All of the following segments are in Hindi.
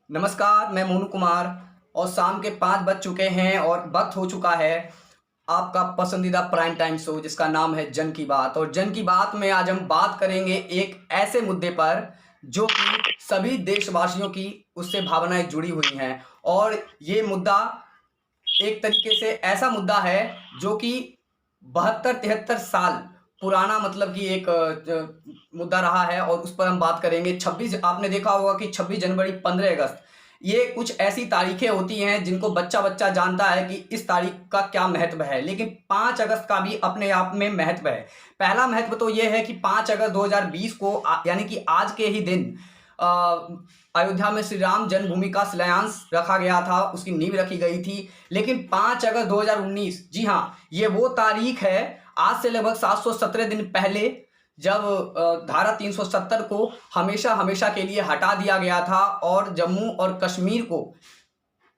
नमस्कार, मैं मोनू कुमार और शाम के 5 बज चुके हैं और वक्त हो चुका है आपका पसंदीदा प्राइम टाइम शो जिसका नाम है जन की बात। और जन की बात में आज हम बात करेंगे एक ऐसे मुद्दे पर जो कि सभी देशवासियों की उससे भावनाएं जुड़ी हुई हैं। और ये मुद्दा एक तरीके से ऐसा मुद्दा है जो कि 72-73 साल पुराना मतलब कि एक मुद्दा रहा है और उस पर हम बात करेंगे। 26 आपने देखा होगा कि 26 जनवरी, 15 अगस्त, ये कुछ ऐसी तारीखें होती हैं जिनको बच्चा बच्चा जानता है कि इस तारीख का क्या महत्व है, लेकिन 5 अगस्त का भी अपने आप में महत्व है। पहला महत्व तो ये है कि 5 अगस्त 2020 को यानी कि आज के ही दिन अयोध्या में श्री राम जन्मभूमि का शिलान्यास रखा गया था, उसकी नींव रखी गई थी। लेकिन 5 अगस्त 2019, जी हाँ, ये वो तारीख है आज से लगभग 717 दिन पहले, जब धारा 370 को हमेशा हमेशा के लिए हटा दिया गया था और जम्मू और कश्मीर को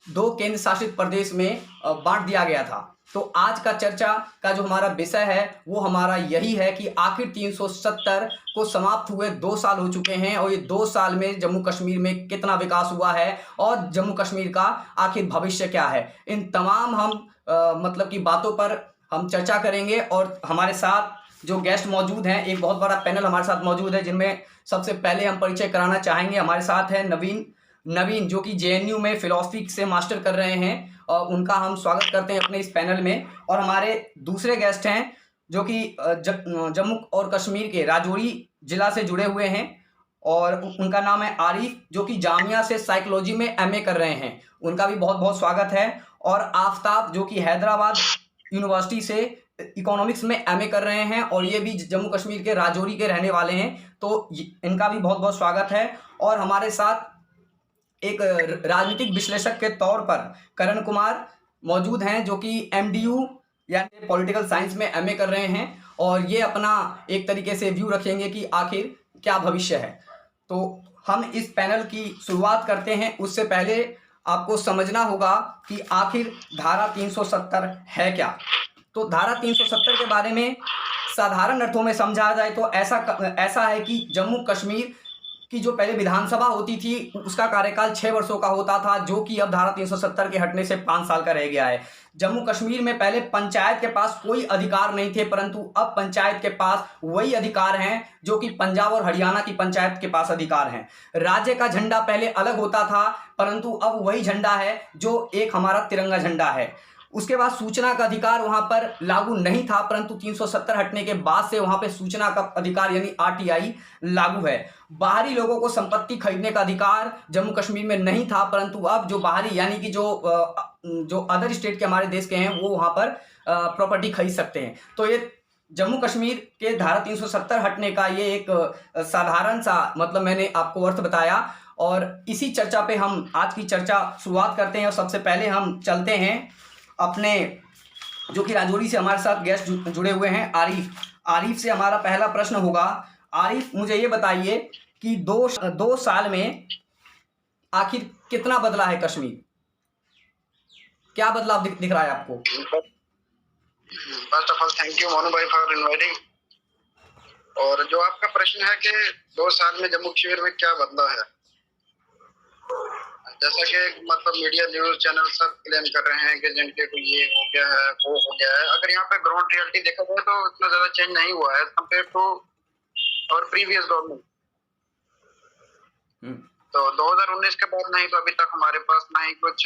2 केंद्र शासित प्रदेश में बांट दिया गया था। तो आज का चर्चा का जो हमारा विषय है वो हमारा यही है कि आखिर 370 को समाप्त हुए 2 साल हो चुके हैं और ये 2 साल में जम्मू कश्मीर में कितना विकास हुआ है और जम्मू कश्मीर का आखिर भविष्य क्या है। इन तमाम हम मतलब की बातों पर हम चर्चा करेंगे और हमारे साथ जो गेस्ट मौजूद हैं, एक बहुत बड़ा पैनल हमारे साथ मौजूद है, जिनमें सबसे पहले हम परिचय कराना चाहेंगे। हमारे साथ है नवीन जो कि जेएनयू में फिलॉसफी से मास्टर कर रहे हैं और उनका हम स्वागत करते हैं अपने इस पैनल में। और हमारे दूसरे गेस्ट हैं जो कि जम्मू और कश्मीर के राजौरी जिला से जुड़े हुए हैं और उनका नाम है आरिफ, जो कि जामिया से साइकोलॉजी में एमए कर रहे हैं। उनका भी बहुत बहुत स्वागत है। और आफताब जो कि हैदराबाद यूनिवर्सिटी से इकोनॉमिक्स में एमए कर रहे हैं और ये भी जम्मू कश्मीर के राजौरी के रहने वाले हैं, तो इनका भी बहुत बहुत स्वागत है। और हमारे साथ एक राजनीतिक विश्लेषक के तौर पर करण कुमार मौजूद हैं, जो कि एमडीयू यानी पॉलिटिकल साइंस में एमए कर रहे हैं और ये अपना एक तरीके से व्यू रखेंगे कि आखिर क्या भविष्य है। तो हम इस पैनल की शुरुआत करते हैं। उससे पहले आपको समझना होगा कि आखिर धारा 370 है क्या। तो धारा 370 के बारे में साधारण अर्थों में समझा जाए तो ऐसा है कि जम्मू कश्मीर की जो पहले विधानसभा होती थी उसका कार्यकाल 6 वर्षों का होता था, जो कि अब धारा 370 के हटने से 5 साल का रह गया है। जम्मू कश्मीर में पहले पंचायत के पास कोई अधिकार नहीं थे, परंतु अब पंचायत के पास वही अधिकार हैं जो कि पंजाब और हरियाणा की पंचायत के पास अधिकार हैं। राज्य का झंडा पहले अलग होता था, परंतु अब वही झंडा है जो एक हमारा तिरंगा झंडा है। उसके बाद सूचना का अधिकार वहां पर लागू नहीं था, परंतु 370 हटने के बाद से वहां पे सूचना का अधिकार यानी आरटीआई लागू है। बाहरी लोगों को संपत्ति खरीदने का अधिकार जम्मू कश्मीर में नहीं था, परंतु अब जो बाहरी यानी कि जो अदर स्टेट के हमारे देश के हैं वो वहां पर प्रॉपर्टी खरीद सकते हैं। तो ये जम्मू कश्मीर के धारा 370 हटने का ये एक साधारण सा मतलब मैंने आपको अर्थ बताया और इसी चर्चा पे हम आज की चर्चा शुरुआत करते हैं। और सबसे पहले हम चलते हैं अपने जो कि राजौरी से हमारे साथ गेस्ट जुड़े हुए हैं आरिफ से हमारा पहला प्रश्न होगा। आरिफ, मुझे ये बताइए कि दो साल में आखिर कितना बदला है कश्मीर, क्या बदलाव दिख रहा है आपको? First of all thank you Monu भाई फॉर इनवाइटिंग। और जो आपका प्रश्न है कि 2 साल में जम्मू कश्मीर में क्या बदला है, जैसा कि मतलब मीडिया न्यूज चैनल सब क्लेम कर रहे हैं कि जिनके को ये हो गया है वो हो गया है, अगर यहाँ पे ग्राउंड रियलिटी देखा जाए तो इतना ज्यादा चेंज नहीं हुआ है कंपेयर टू और प्रीवियस गवर्नमेंट। तो 2019 के बाद नहीं तो अभी तक हमारे पास ना ही कुछ,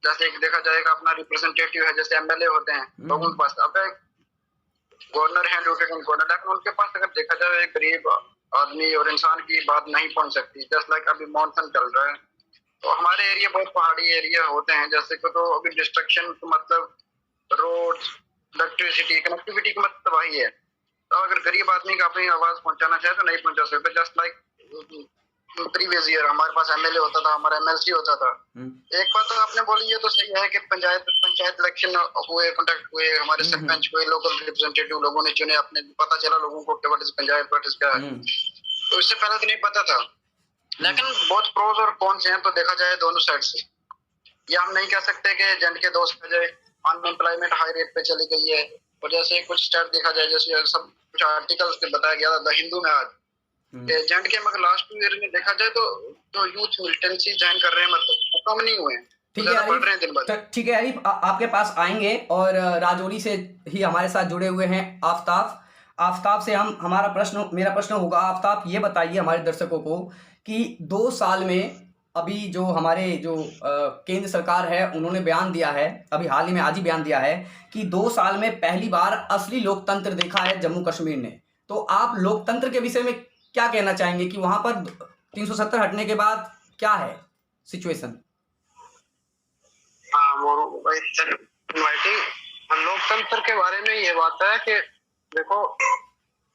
जैसे देखा जाएगा अपना रिप्रेजेंटेटिव है, जैसे एमएलए होते हैं लोगों के पास, अब गवर्नर है, लेफ्टिनेंट गवर्नर, लेकिन उनके पास अगर देखा जाए एक गरीब आदमी और इंसान की बात नहीं पहुंच सकती। जस्ट लाइक अभी मानसून चल रहा है तो हमारे एरिया बहुत पहाड़ी एरिया होते हैं, जैसे कि तो अभी डिस्ट्रक्शन मतलब रोड, इलेक्ट्रिसिटी, कनेक्टिविटी का मतलब वही है। तो अगर गरीब आदमी का अपनी आवाज पहुंचाना चाहे तो नहीं पहुंचा सकते। जस्ट लाइक प्रीवियस ईयर हमारे पास एमएलए होता था, हमारा एमएलसी होता था। एक बात तो आपने बोली ये तो सही है कि पंचायत इलेक्शन हुए, कंडक्ट हुए, हमारे सरपंच हुए, लोकल रिप्रेजेंटेटिव लोगों ने चुने, अपने पता चला लोगों को कि what is panchayat, what is क्या है। तो इससे पहले तो नहीं पता था, लेकिन बहुत प्रोज और कॉन्स हैं तो देखा जाए दोनों साइड से। ये हम नहीं कह सकते कि जन के दोस्त में जाए अनएम्प्लॉयमेंट हाई रेट पे चली गई है। और जैसे कुछ स्टेट देखा जाए, जैसे सब कुछ आर्टिकल्स में बताया गया था द हिंदू में आज एजेंट के मगर लास्ट ईयर में देखा जाए तो यूथ मिलिटेंसी ज्वाइन कर रहे हैं, मतलब वो कम नहीं हुए हैं, ठीक है ज्यादा बढ़ रहे हैं आरिफ, दिन ब दिन। ठीक है आरिफ, आपके पास आएंगे। और राजौरी से ही हमारे साथ जुड़े हुए हैं आफ्ताब। आफ्ताब से हम मेरा प्रश्न होगा, आफ्ताब ये बताइए हमारे दर्शकों को कि 2 साल में अभी जो हमारे जो केंद्र सरकार है उन्होंने बयान दिया है, अभी हाल ही में आज ही बयान दिया है कि 2 साल में पहली बार असली लोकतंत्र देखा है जम्मू कश्मीर ने। तो आप लोकतंत्र के विषय में क्या कहना चाहेंगे कि वहां पर 370 हटने के बाद क्या है सिचुएशन? हाँ इनवाइटिंग लोकतंत्र के बारे में ये बात है कि देखो,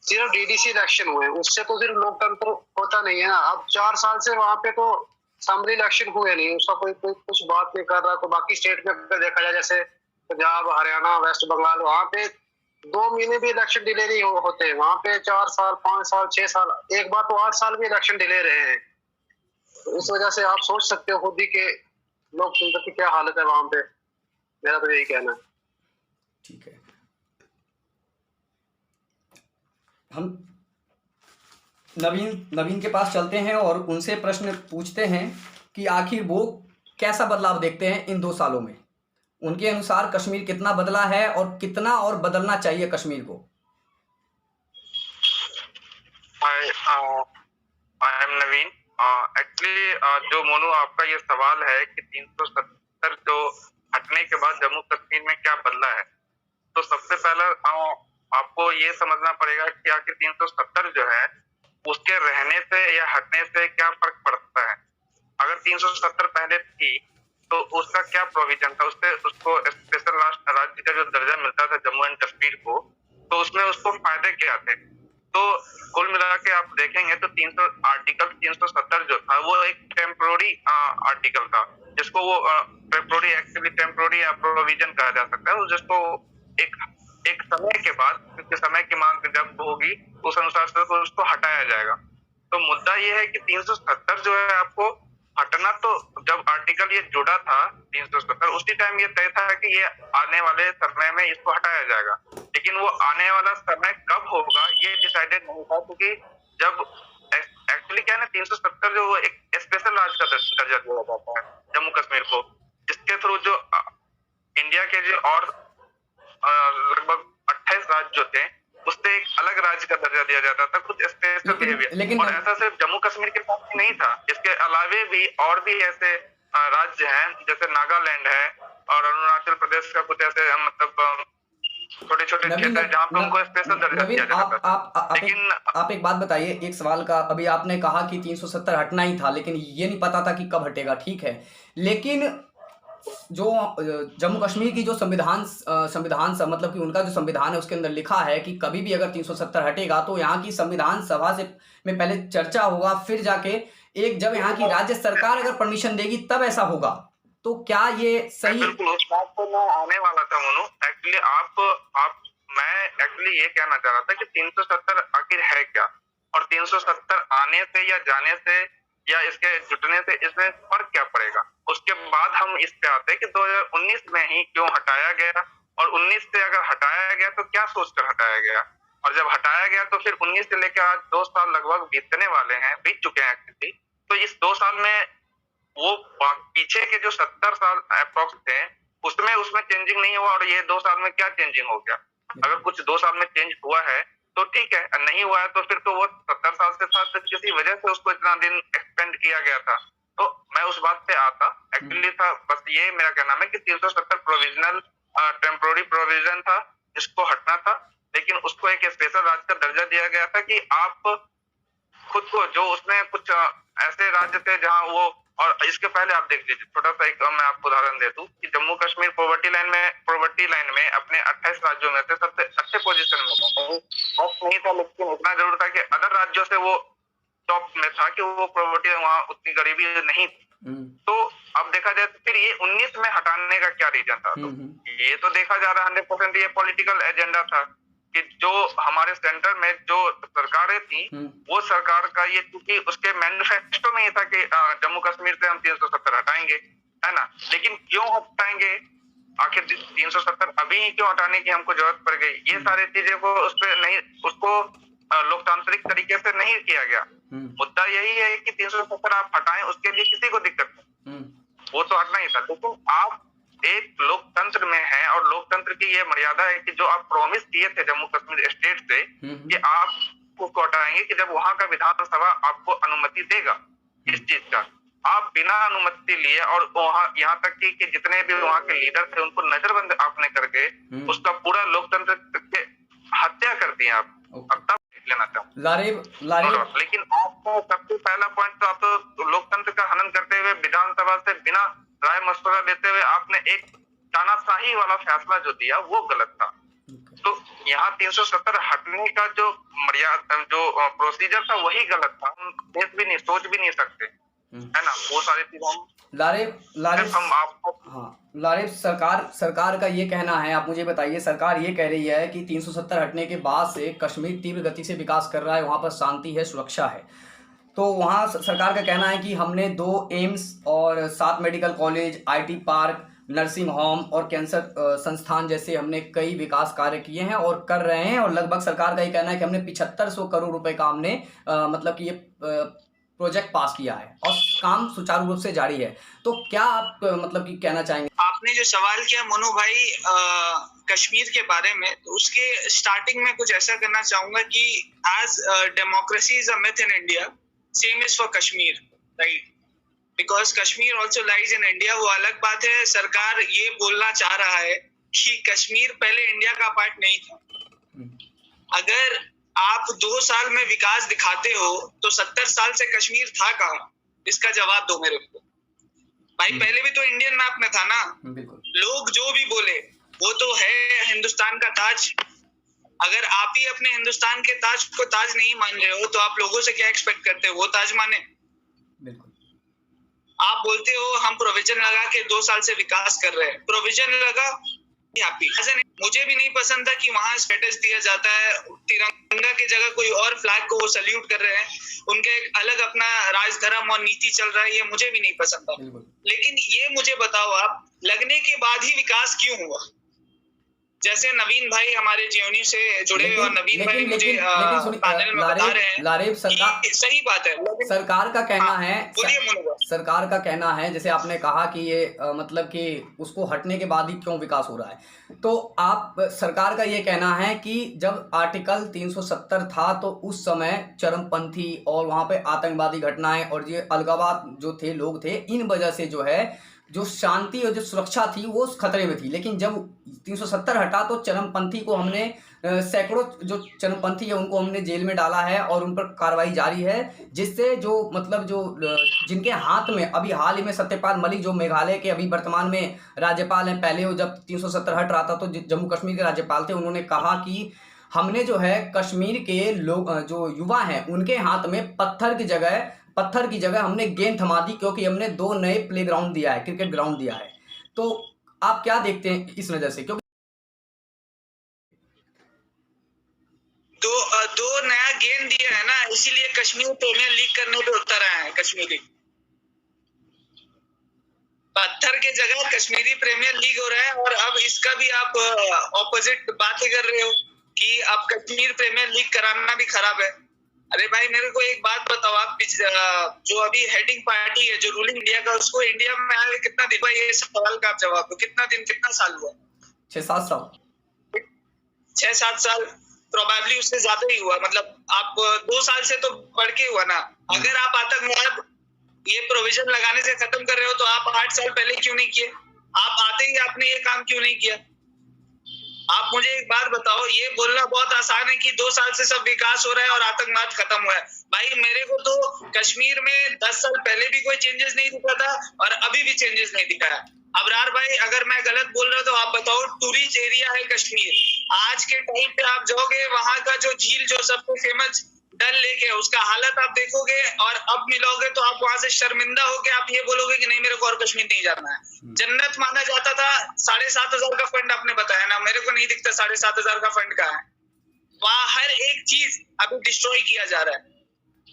सिर्फ डीडीसी इलेक्शन हुए, उससे तो सिर्फ लोकतंत्र होता नहीं है ना। अब 4 साल से वहां पे तो असेंबली इलेक्शन हुए नहीं, उसका कोई कुछ बात नहीं कर रहा। तो बाकी स्टेट में अगर देखा जाए, जैसे पंजाब, हरियाणा, वेस्ट बंगाल, वहां पे 2 महीने भी इलेक्शन डिले नहीं होते हैं। वहां पे 4 साल, 5 साल, 6 साल, एक बार तो 8 साल भी इलेक्शन डिले रहे हैं। तो इस वजह से आप सोच सकते हो खुद ही के लोकतंत्र की क्या हालत है वहां पे। मेरा तो यही कहना है। ठीक है, हम नवीन के पास चलते हैं और उनसे प्रश्न पूछते हैं कि आखिर वो कैसा बदलाव देखते हैं इन 2 सालों में। उनके अनुसार कश्मीर कितना बदला है और कितना और बदलना चाहिए कश्मीर को। I am Naveen. एक्चुअली जो मोनू आपका ये सवाल है कि 370 जो हटने के बाद जम्मू कश्मीर में क्या बदला है, तो सबसे पहला आपको ये समझना पड़ेगा कि आखिर 370 जो है उसके रहने से या हटने से क्या फर्क पड़ता है। अगर 370 पहले थी तो उसका क्या प्रोविजन था, उसको स्पेशल राज्य का जो दर्जा मिलता था जम्मू एंड कश्मीर को, तो उसमें उसको फायदे क्या थे। तो कुल मिला के आप देखेंगे तो आर्टिकल 370 जो था वो एक टेम्पोररी आर्टिकल था, जिसको वो टेम्पोररी प्रोविजन कहा जा सकता है, जिसको एक समय के बाद, क्योंकि समय की मांग जब होगी उस अनुसार से उसको हटाया जाएगा। तो मुद्दा ये है कि 370 जो है आपको हटना, तो जब आर्टिकल ये जुड़ा था 370 उसी टाइम ये तय था कि ये आने वाले समय में इसको हटाया जाएगा, लेकिन वो आने वाला समय कब होगा ये डिसाइडेड नहीं था, क्योंकि जब एक्चुअली क्या है ना, 370 जो एक स्पेशल राज्य का दर्जा दिया जाता है जम्मू कश्मीर को, जिसके थ्रू जो इंडिया के जो और लगभग 28 राज्य जो थे उससे एक अलग राज्य का दर्जा दिया जाता था, कुछ स्पेशल बिहेवियर। और ऐसा सिर्फ जम्मू कश्मीर के साथ नहीं था, इसके अलावे भी और भी ऐसे राज्य हैं, जैसे नागालैंड है और अरुणाचल प्रदेश का कुछ ऐसे मतलब छोटे छोटे क्षेत्र है जहाँ पे उनको स्पेशल दर्जा दिया जाता था। लेकिन आप एक बात बताइए, एक सवाल का, अभी आपने कहा कि 370 हटना ही था लेकिन ये नहीं पता था कि कब हटेगा, ठीक है, लेकिन जो जम्मू कश्मीर की जो संविधान मतलब कि उनका जो संविधान है उसके अंदर लिखा है कि कभी भी अगर 370 हटेगा तो यहाँ की संविधान सभा से में पहले चर्चा होगा, फिर जाके जब यहाँ की राज्य सरकार अगर परमिशन देगी तब ऐसा होगा। तो क्या ये सही? बिल्कुल, उस बात को मैं आने वाला था मोनू। एक्चुअली मैं एक्चुअली ये कहना चाह रहा था कि 370 आखिर है क्या, और 370 आने से या जाने से या इसके जुटने से इसमें फर्क क्या पड़ेगा। उसके बाद हम इस पे आते हैं कि 2019 में ही क्यों हटाया गया, और 19 से अगर हटाया गया तो क्या सोचकर हटाया गया, और जब हटाया गया तो फिर 19 से लेकर आज 2 साल लगभग बीतने वाले हैं, बीत चुके हैं एक्चुअली। तो इस 2 साल में वो पीछे के जो 70 साल अप्रोक्स थे उसमें चेंजिंग नहीं हुआ, और ये 2 साल में क्या चेंजिंग हो गया। अगर कुछ 2 साल में चेंज हुआ है तो ठीक है, नहीं हुआ है तो फिर तो वो 70 साल से था, किसी वजह से उसको इतना दिन एक्सटेंड किया गया था। तो मैं उस बात पे आता एक्चुअली था, बस ये मेरा कहना है कि 370 प्रोविजनल टेम्पोररी प्रोविजन था जिसको हटना था, लेकिन उसको एक स्पेशल राज्य का दर्जा दिया गया था कि आप खुद को, जो उसमें कुछ ऐसे राज्य थे जहां वो, और इसके पहले आप देख लीजिए, छोटा सा एक मैं आपको उदाहरण दे दूं कि जम्मू कश्मीर पॉवर्टी लाइन में अपने 28 राज्यों में से सबसे अच्छे पोजीशन में था, नहीं था, लेकिन इतना जरूर था कि अदर राज्यों से वो टॉप में था कि वो पॉवर्टी, वहां उतनी गरीबी नहीं थी। तो अब देखा जाए तो फिर ये 19 में हटाने का क्या रीजन था, तो ये तो देखा जा रहा है 100% ये पॉलिटिकल एजेंडा था कि जो हमारे सेंटर में जो सरकारें थी वो सरकार का ये, क्योंकि उसके मैनिफेस्टो में ये था कि जम्मू कश्मीर से हम 370 हटाएंगे, है ना। लेकिन क्यों हटाएंगे, आखिर 370 अभी क्यों हटाने की हमको जरूरत पड़ गई, ये सारी चीजें को उस पर नहीं, उसको लोकतांत्रिक तरीके से नहीं किया गया। मुद्दा यही है कि 370 आप हटाएं, उसके लिए किसी को दिक्कत नहीं, वो तो हटना ही था। लेकिन आप एक लोकतंत्र में हैं और लोकतंत्र की ये मर्यादा है कि जो आप प्रॉमिस किए थे जम्मू कश्मीर स्टेट से कि आप उसको हटाएंगे, कि जब वहां का विधानसभा आपको अनुमति देगा इस चीज का, आप बिना अनुमति लिए और वहां यहाँ तक कि जितने भी वहां के लीडर थे उनको नजरबंद आपने करके उसका पूरा लोकतंत्र के हत्या कर दिया आप। अब तब लेना चाहूँ लेकिन आपका सबसे पहला पॉइंट तो आप तो लोकतंत्र का हनन करते हुए विधानसभा से बिना राय मशवरा लेते हुए आपने एक तानाशाही वाला फैसला जो दिया वो गलत था। तो यहाँ 370 हटने का जो मर्यादा जो प्रोसीजर था वही गलत था, हम देख भी नहीं सोच भी नहीं सकते, है ना, वो सारी चीजें हम आपको। हाँ लारिब, सरकार का ये कहना है, आप मुझे बताइए, सरकार ये कह रही है कि 370 हटने के बाद से कश्मीर तीव्र गति से विकास कर रहा है, वहाँ पर शांति है, सुरक्षा है। तो वहाँ सरकार का कहना है कि हमने 2 एम्स और 7 medical college, IT park, nursing home और कैंसर संस्थान जैसे हमने कई विकास कार्य किए हैं और कर रहे हैं। और लगभग सरकार का ये कहना है कि हमने 7500 करोड़ रुपए का हमने मतलब कि ये प्रोजेक्ट पास किया है और काम सुचारू रूप से जारी है। तो क्या आप मतलब कि कहना चाहेंगे? आपने जो सवाल किया मोनू भाई कश्मीर के बारे में, तो उसके स्टार्टिंग में कुछ ऐसा करना चाहूंगा कि as democracy is a myth in India, same is for Kashmir, right? Because Kashmir also lies in India. वो अलग बात है, सरकार ये बोलना चाह रहा है कि कश्मीर पहले इंडिया का पार्ट नहीं था। अगर आप 2 साल में विकास दिखाते हो तो 70 साल से कश्मीर था कहाँ? इसका जवाब दो मेरे को भाई। पहले भी तो इंडियन मैप में था ना। लोग जो भी बोले वो तो है हिंदुस्तान का ताज। अगर आप ही अपने हिंदुस्तान के ताज को ताज नहीं मान रहे हो तो आप लोगों से क्या एक्सपेक्ट करते हो वो ताज माने? आप बोलते हो हम प्रोविजन लगा के 2 साल से विकास कर रहे हैं, प्रोविजन लगा। मुझे भी नहीं पसंद था कि वहां स्टेटस दिया जाता है, तिरंगा की जगह कोई और फ्लैग को वो सल्यूट कर रहे हैं, उनका एक अलग अपना राजधर्म और नीति चल रहा है, ये मुझे भी नहीं पसंद था। लेकिन ये मुझे बताओ आप, लगने के बाद ही विकास क्यों हुआ? जैसे नवीन भाई हमारे जीवनी से जुड़े हुए और नवीन भाई मुझे पैनल में बता रहे हैं लारिब, सही बात है, सरकार का कहना है, सरकार का कहना है, जैसे आपने कहा कि ये मतलब कि उसको हटने के बाद ही क्यों विकास हो रहा है, तो आप सरकार का ये कहना है कि जब आर्टिकल 370 था तो उस समय चरमपंथी और वहाँ पे आतंकवादी घटनाएं और ये अलगाववाद जो थे लोग थे, इन वजह से जो है जो शांति और जो सुरक्षा थी वो खतरे में थी। लेकिन जब 370 हटा तो चरमपंथी को हमने सैकड़ों जो चरमपंथी है उनको हमने जेल में डाला है और उन पर कार्रवाई जारी है, जिससे जो मतलब जो जिनके हाथ में अभी हाल ही में सत्यपाल मलिक जो मेघालय के अभी वर्तमान में राज्यपाल हैं, पहले वो जब 370 हट रहा था तो जम्मू कश्मीर के राज्यपाल थे, उन्होंने कहा कि हमने जो है कश्मीर के लोग जो युवा हैं उनके हाथ में पत्थर की जगह हमने गेंद थमा दी, क्योंकि हमने 2 नए प्लेग्राउंड दिया है, क्रिकेट ग्राउंड दिया है। तो आप क्या देखते हैं इस वजह से? क्योंकि दो नया गेंद दिया है ना, इसीलिए कश्मीर प्रीमियर लीग करने पे उतर आए हैं कश्मीरी। पत्थर के जगह कश्मीरी प्रीमियर लीग हो रहा है और अब इसका भी आप ऑपोजिट बातें कर रहे हो कि अब कश्मीर प्रीमियर लीग कराना भी खराब है। अरे भाई मेरे को एक बात बताओ, आप जो अभी हेडिंग पार्टी है जो रूलिंग इंडिया का, उसको इंडिया में आए कितना दिन हुआ? ये सवाल का आप जवाब दो, कितना साल हुआ? 6-7 साल। 6-7 साल प्रोबेबली उससे ज्यादा ही हुआ। मतलब आप 2 साल से तो बढ़ के हुआ ना। अगर आप आतंकवाद ये प्रोविजन लगाने से खत्म कर रहे हो तो आप 8 साल पहले क्यों नहीं किए? आप आते ही आपने ये काम क्यों नहीं किया? आप मुझे एक बात बताओ, ये बोलना बहुत आसान है कि 2 साल से सब विकास हो रहा है और आतंकवाद खत्म हुआ है। भाई मेरे को तो कश्मीर में 10 साल पहले भी कोई चेंजेस नहीं दिखा था और अभी भी चेंजेस नहीं दिखा है। अबरार भाई अगर मैं गलत बोल रहा हूँ तो आप बताओ, टूरिस्ट एरिया है कश्मीर, आज के टाइम पे आप जाओगे वहां का जो झील जो सबसे फेमस डल लेक है उसका हालत आप देखोगे और अब मिलोगे तो आप वहां से शर्मिंदा होके आप ये बोलोगे कि नहीं मेरे को और कश्मीर नहीं जाना है। जन्नत माना जाता था, 7,500 का फंड आपने बताया ना, मेरे को नहीं दिखता 7,500 का फंड का है। वहां हर एक चीज अभी डिस्ट्रॉय किया जा रहा है।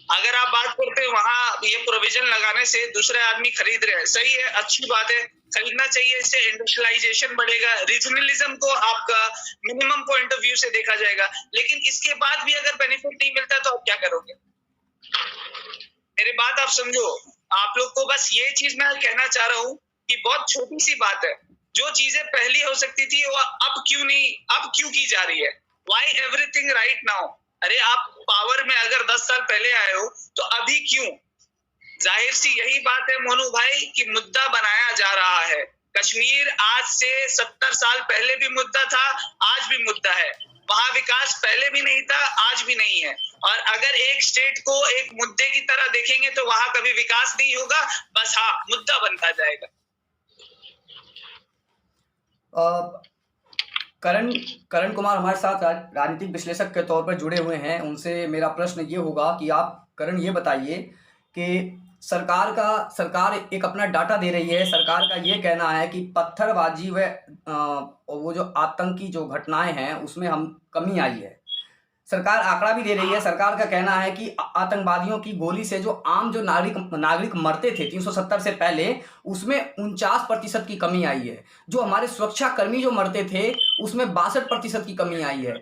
अगर आप बात करते हैं वहां ये प्रोविजन लगाने से दूसरे आदमी खरीद रहे हैं, सही है, अच्छी बात है, खरीदना चाहिए, इससे इंडस्ट्रियलाइजेशन बढ़ेगा, रीजनलिज्म को आपका मिनिमम पॉइंट ऑफ व्यू से देखा जाएगा। लेकिन इसके बाद भी अगर बेनिफिट नहीं मिलता तो आप क्या करोगे? मेरी बात आप समझो। आप लोग को बस ये चीज मैं कहना चाह रहा हूँ कि बहुत छोटी सी बात है, जो चीजें पहले हो सकती थी वो अब क्यों की जा रही है? Y everything right now? अरे आप पावर में अगर 10 साल पहले आए हो तो अभी क्यों? जाहिर सी यही बात है मोनू भाई कि मुद्दा बनाया जा रहा है। कश्मीर आज से 70 साल पहले भी मुद्दा था, आज भी मुद्दा है। वहां विकास पहले भी नहीं था, आज भी नहीं है। और अगर एक स्टेट को एक मुद्दे की तरह देखेंगे तो वहां कभी विकास नहीं होगा, बस हाँ मुद्दा बनता जाएगा। करण कुमार हमारे साथ राजनीतिक विश्लेषक के तौर पर जुड़े हुए हैं। उनसे मेरा प्रश्न ये होगा कि आप करण ये बताइए कि सरकार एक अपना डाटा दे रही है। सरकार का ये कहना है कि पत्थरबाजी व वो जो आतंकी जो घटनाएं हैं उसमें हम कमी आई है। सरकार आंकड़ा भी दे रही है। सरकार का कहना है कि आतंकवादियों की गोली से जो आम जो नागरिक मरते थे 370 से पहले, उसमें 49% की कमी आई है। जो हमारे सुरक्षा कर्मी जो मरते थे उसमें 62% की कमी आई है।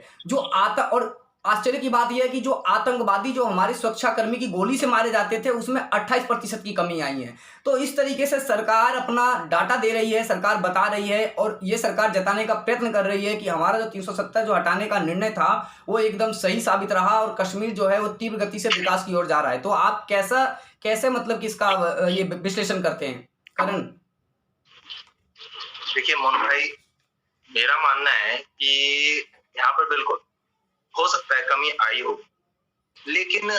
और आश्चर्य की बात यह है कि जो आतंकवादी जो हमारे सुरक्षा कर्मी की गोली से मारे जाते थे उसमें 28% की कमी आई है। तो इस तरीके से सरकार अपना डाटा दे रही है, सरकार बता रही है और ये सरकार जताने का प्रयत्न कर रही है कि हमारा जो 370 जो हटाने का निर्णय था वो एकदम सही साबित रहा और कश्मीर जो है वो तीव्र गति से विकास की ओर जा रहा है। तो आप कैसे मतलब कि इसका ये विश्लेषण करते हैं करण? देखिए मोहन भाई, मेरा मानना है कि यहाँ पर बिल्कुल हो सकता है कमी आई हो, लेकिन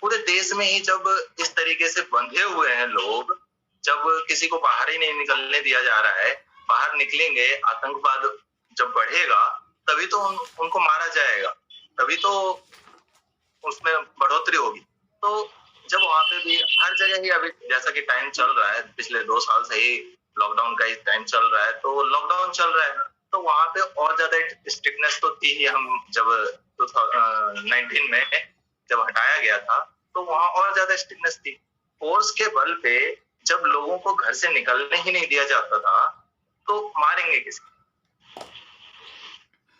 पूरे देश में ही जब इस तरीके से बंधे हुए हैं लोग, जब किसी को बाहर ही नहीं निकलने दिया जा रहा है, बाहर निकलेंगे आतंकवाद जब बढ़ेगा तभी तो उनको मारा जाएगा, तभी तो उसमें बढ़ोतरी होगी। तो जब वहां पे भी हर जगह ही अभी जैसा कि टाइम चल रहा है, पिछले 2 साल से ही लॉकडाउन का ही टाइम चल रहा है, तो लॉकडाउन चल रहा है तो वहां पे और ज्यादा स्ट्रिक्टनेस तो थी ही। हम जब 2019 में जब हटाया गया था तो वहां और ज्यादा स्ट्रिक्टनेस थी। फोर्स के बल पे जब लोगों को घर से निकलने ही नहीं दिया जाता था तो मारेंगे किसी?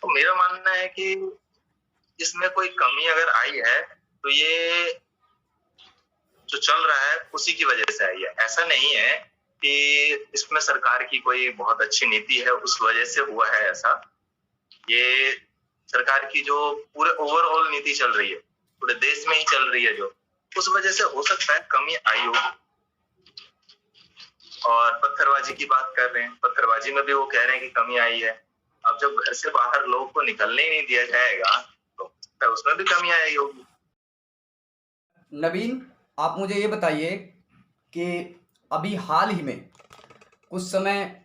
तो मेरा मानना है कि इसमें कोई कमी अगर आई है तो ये जो चल रहा है उसी की वजह से आई है। ऐसा नहीं है कि इसमें सरकार की कोई बहुत अच्छी नीति है उस वजह से हुआ है ऐसा। ये सरकार की जो पूरे ओवरऑल नीति चल रही है, पूरे देश में ही चल रही है, जो उस वजह से हो सकता है कमी आई हो। और पत्थरबाजी की बात कर रहे हैं, पत्थरबाजी में भी वो कह रहे हैं कि कमी आई है। अब जब घर से बाहर लोगों को निकलने ही नहीं दिया जाएगा तो उसमें भी कमी आई होगी। नवीन, आप मुझे ये बताइए कि अभी हाल ही में कुछ समय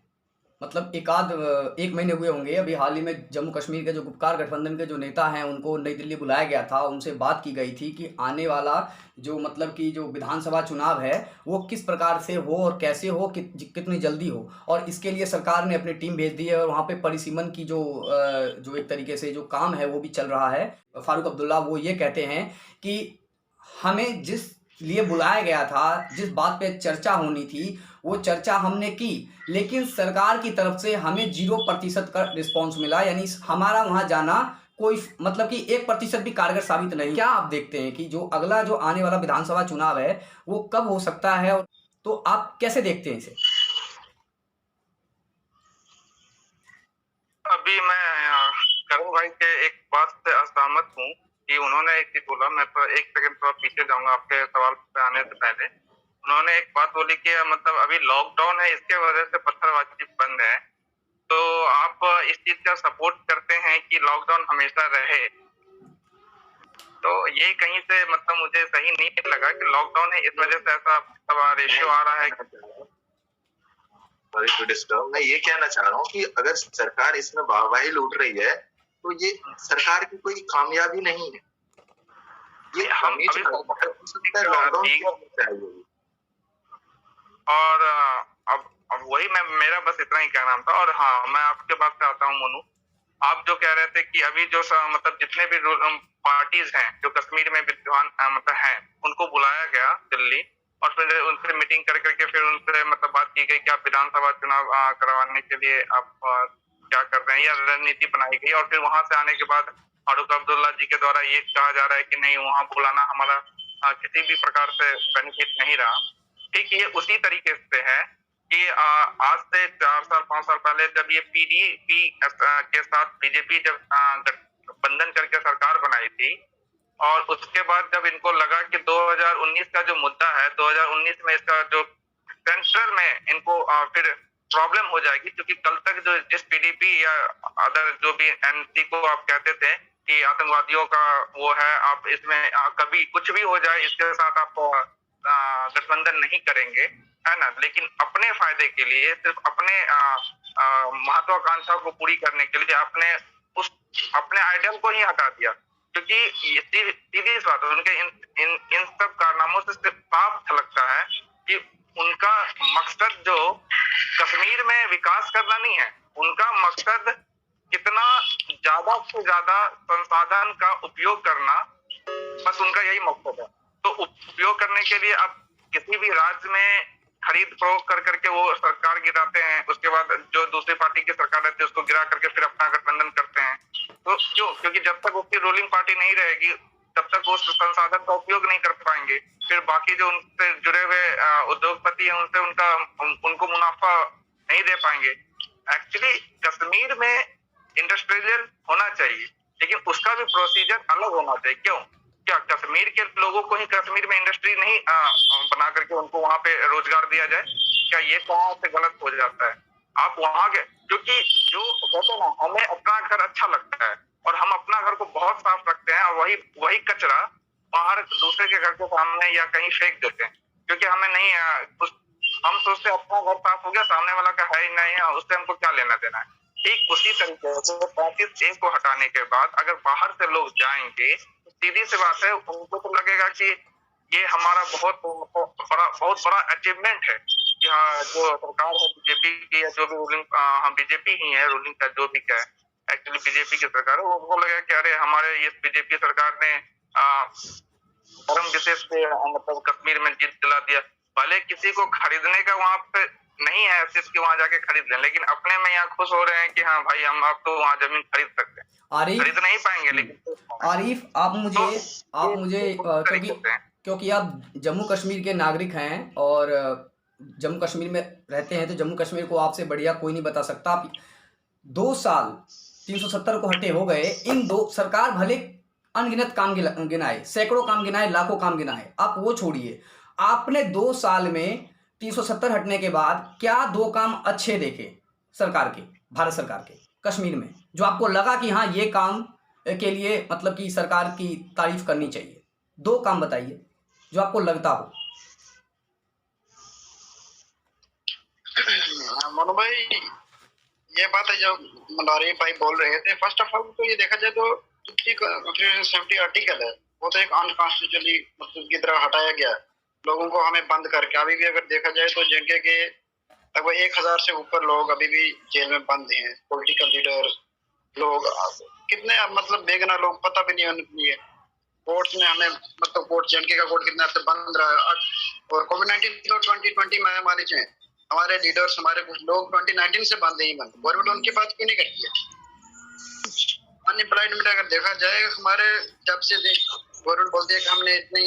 मतलब एक महीने हुए होंगे, अभी हाल ही में जम्मू कश्मीर के जो गुपकार गठबंधन के जो नेता हैं उनको नई दिल्ली बुलाया गया था। उनसे बात की गई थी कि आने वाला जो मतलब कि जो विधानसभा चुनाव है वो किस प्रकार से हो और कैसे हो, कितनी जल्दी हो, और इसके लिए सरकार ने अपनी टीम भेज दी है और वहाँ पे परिसीमन की जो एक तरीके से जो काम है वो भी चल रहा है। फारूक अब्दुल्ला वो ये कहते हैं कि हमें जिस लिए बुलाया गया था, जिस बात पे चर्चा होनी थी वो चर्चा हमने की, लेकिन सरकार की तरफ से हमें 0% का रिस्पॉन्स मिला। यानी हमारा वहाँ जाना कोई मतलब कि 1% भी कारगर साबित नहीं। क्या आप देखते हैं कि जो अगला जो आने वाला विधानसभा चुनाव है वो कब हो सकता है, तो आप कैसे देखते हैं इसे? अभी मैं करण भाई के एक बात से असहमत हूँ कि उन्होंने एक चीज बोला। मैं तो एक सेकंड थोड़ा पीछे जाऊंगा आपके सवाल पे आने से पहले। उन्होंने एक बात बोली कि मतलब अभी लॉकडाउन है, इसके वजह से पत्थरबाजी बंद है। तो आप इस चीज का सपोर्ट करते हैं कि लॉकडाउन हमेशा रहे? तो ये कहीं से मतलब मुझे सही नहीं लगा कि लॉकडाउन है इस वजह से ऐसा रेशियो आ रहा है। मैं ये कहना चाह रहा हूँ कि अगर सरकार इसमें वाहवाही लूट रही है तो ये सरकार की कोई कामयाबी नहीं है, ये और अब वही मेरा बस इतना ही कहना था। और हाँ, मैं आपके बात पे आता हूँ मोनू। आप जो कह रहे थे कि अभी जो मतलब जितने भी पार्टीज हैं जो कश्मीर में विद्वान मतलब हैं उनको बुलाया गया दिल्ली, और फिर उनसे मीटिंग कर करके फिर उनसे मतलब बात की गई कि आप विधानसभा चुनाव करवाने के लिए आप क्या कर रहे हैं, या रणनीति बनाई गई। और फिर वहां से आने के बाद फारूक अब्दुल्ला जी के द्वारा ये कहा जा रहा है कि नहीं, वहां बुलाना हमारा किसी भी प्रकार से बेनिफिट नहीं रहा। ठीक, ये उसी तरीके से है कि आज से 4 साल 5 साल पहले जब ये पीडीपी के साथ बीजेपी जब गठबंधन करके सरकार बनाई थी, और उसके बाद जब इनको लगा कि 2019 का जो मुद्दा है, 2019 में इसका जो सेंट्रल में इनको फिर प्रॉब्लम हो जाएगी, क्योंकि कल तक जो जिस पीडीपी या अदर जो भी एनसी को आप कहते थे कि आतंकवादियों का वो है, आप इसमें कभी कुछ भी हो जाए इसके साथ आप गठबंधन नहीं करेंगे, है ना। लेकिन अपने फायदे के लिए, सिर्फ अपने महत्वाकांक्षा को पूरी करने के लिए अपने आइडियल को ही हटा दिया, क्योंकि सीधी बात है, उनके इन सब कारनामों से सिर्फ साफ झलकता है कि उनका मकसद जो कश्मीर में विकास करना नहीं है, उनका मकसद कितना ज्यादा से ज्यादा संसाधन का उपयोग करना, बस उनका यही मकसद है। तो उपयोग करने के लिए अब किसी भी राज्य में खरीद फरोख्त कर करके वो सरकार गिराते हैं, उसके बाद जो दूसरी पार्टी की सरकार रहती है उसको गिरा करके फिर अपना गठबंधन करते हैं। तो क्यों? क्योंकि जब तक उसकी रूलिंग पार्टी नहीं रहेगी तब तक वो संसाधन का उपयोग नहीं कर पाएंगे। फिर बाकी जो उनसे जुड़े हुए उद्योगपति हैं उनको मुनाफा नहीं दे पाएंगे। एक्चुअली कश्मीर में इंडस्ट्रियल होना चाहिए, लेकिन उसका भी प्रोसीजर अलग होना चाहिए। क्यों? क्या कश्मीर के लोगों को ही कश्मीर में इंडस्ट्री नहीं बना करके उनको वहां पे रोजगार दिया जाए? क्या ये कहाँ से गलत हो जाता है? आप वहां के, क्योंकि जो कहते हैं ना, हमें अपना घर अच्छा लगता है और हम अपना घर को बहुत साफ रखते हैं, और वही कचरा बाहर दूसरे के घर के सामने या कहीं फेंक देते हैं, क्योंकि हमें नहीं हम सोचते अपना घर साफ हो गया, सामने वाला का है ही नहीं है, उससे हमको क्या लेना देना है। ठीक उसी तरीके से 35A को हटाने के बाद अगर बाहर से लोग जाएंगे, सीधी सी बात है, उनको तो लगेगा कि ये हमारा बहुत बड़ा अचीवमेंट है कि हाँ, जो सरकार है बीजेपी की, या जो भी रूलिंग बीजेपी ही है, रूलिंग का जो भी क्या है, एक्चुअली बीजेपी की सरकार है, उनको लगेगा कि अरे हमारे ये बीजेपी सरकार ने परम विशेष पे मतलब कश्मीर में जीत दिला दिया। भले किसी को खरीदने का वहां पे नहीं है सिर्फ कि वहां जाके खरीद लें, लेकिन अपने में यहाँ खुश हो रहे हैं कि हाँ भाई, हम आप तो वहां जमीन खरीद सकते हैं। खरीद नहीं पाएंगे, लेकिन आरिफ, आप मुझे क्योंकि आप जम्मू कश्मीर के नागरिक हैं और जम्मू कश्मीर में रहते हैं, तो जम्मू कश्मीर को आपसे बढ़िया कोई नहीं बता सकता। आप 2 साल 370 को हटे हो गए, इन दो सरकार भले अनगिनत काम गिनाए, सैकड़ों काम गिनाए, लाखों काम गिनाए, आप वो छोड़िए, आपने 2 साल में 370 हटने के बाद क्या 2 काम अच्छे देखे सरकार के, भारत सरकार के कश्मीर में, जो आपको लगा कि हाँ ये काम के लिए मतलब कि सरकार की तारीफ करनी चाहिए? 2 काम बताइए जो आपको लगता हो। मनु भाई, ये बात है जो मंडारी भाई बोल रहे थे, फर्स्ट ऑफ ऑल तो ये देखा जाए तो 70 आर्टिकल है, वो तो एक अनकॉन्स्टिट्यूशनली मतलब की तरह हटाया गया लोगों को हमें बंद करके। अभी भी अगर देखा जाए तो जिनके के लगभग 1000 से ऊपर लोग अभी भी जेल में बंद हैं, पॉलिटिकल लीडर लोग, कितने मतलब बेगुनाह लोग, पता भी नहीं उनके लिए। कोर्ट्स में हमें मतलब कोर्ट, जेएनके का कोर्ट कितना बंद रहा। और कोविड-19 तो 2020 महामारी में हमारे लीडर्स, हमारे कुछ लोग 2019 से बंद नहीं बंद, गवर्नमेंट उनकी बात क्यों नहीं करती है? अनएम्प्लॉयमेंट अगर देखा जाए हमारे, जब से गवर्नमेंट बोलती है कि हमने इतनी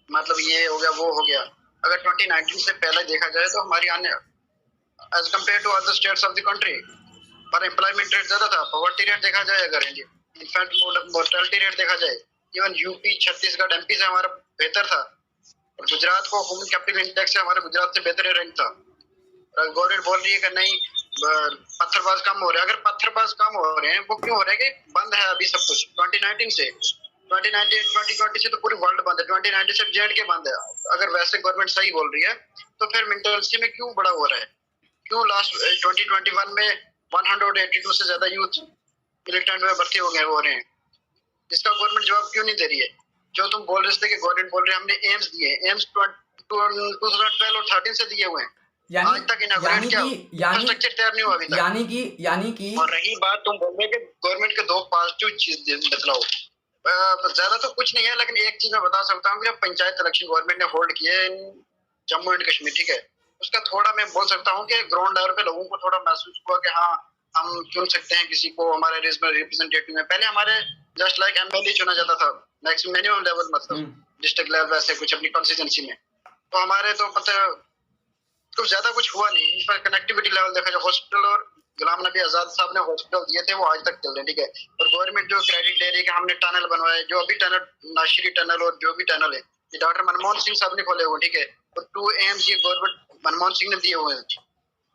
मतलब ये हो गया वो हो गया, अगर 2019 से पहले देखा जाए तो हमारी as compare to other states of the country पर एम्प्लॉयमेंट रेट ज्यादा था। पॉवर्टी रेट देखा जाए अगर इंडिया, इनफैक्ट मोर्टेलिटी रेट देखा जाए, इवन यूपी, छत्तीसगढ़, एमपी से हमारा बेहतर था। और गुजरात को ह्यूमन कैपिटल इंडेक्स से हमारे गुजरात से बेहतर रैंक था। गवर्नमेंट बोल रही है कि नहीं पत्थरबाज कम हो रहे हैं। अगर पत्थरबाज कम हो रहे हैं वो क्यों हो रहे हैं कि बंद है अभी सब कुछ 2019 से। 2020 से तो पूरी वर्ल्ड बंद है, 2019 से जेएंडके बंद है। अगर वैसे गवर्नमेंट सही बोल रही है तो फिर मेंटलिटी में क्यों बड़ा हो रहा है? क्यों लास्ट 2021 में 182 से ज्यादा यूथ मिलिटेंट में भर्ती हो रहे हैं? इसका गवर्नमेंट जवाब क्यों नहीं दे रही है? जो तुम बोल रहे थे कि गवर्नमेंट बोल रही है हमने एम्स दिए, एम्स 2012 और 13 से दिए हुए हैं, आज तक इनॉग्रेट क्या इंफ्रास्ट्रक्चर तैयार नहीं हुआ अभी तक। यानी कि और रही बात तुम बोल रहे कि गवर्नमेंट के 2 पॉजिटिव चीज बतलाओ, ज्यादा तो कुछ नहीं है, लेकिन एक चीज मैं बता सकता हूँ कि जब पंचायत इलेक्शन गवर्नमेंट ने होल्ड किए इन जम्मू एंड कश्मीर, ठीक है, उसका थोड़ा मैं बोल सकता हूँ कि ग्राउंड लेवल पे लोगों को थोड़ा महसूस हुआ कि हाँ हम चुन सकते हैं किसी को हमारे रिप्रेजेंटेटिव में। पहले हमारे जस्ट लाइक एमएलए चुना जाता था मैक्सिमम मिनिमम लेवल, मतलब डिस्ट्रिक्ट लेवल वैसे कुछ अपनी कॉन्स्टिट्यूंसी में, तो हमारे तो पता कुछ ज्यादा कुछ हुआ नहीं। इस पर कनेक्टिविटी लेवल देखा जाए, हॉस्पिटल और गुलाम नबी आजाद साहब ने हॉस्पिटल दिए थे वो आज तक चल रहे हैं, ठीक है, और गवर्नमेंट जो क्रेडिट ले रही है कि हमने टनल बनवाए, जो अभी टनल नाशरी टनल और जो भी टनल है ये डॉक्टर मनमोहन सिंह साहब ने खोले हुए, ठीक है, और 2 एम्स ये गवर्नमेंट मनमोहन सिंह ने दिए हुए हैं, ठीक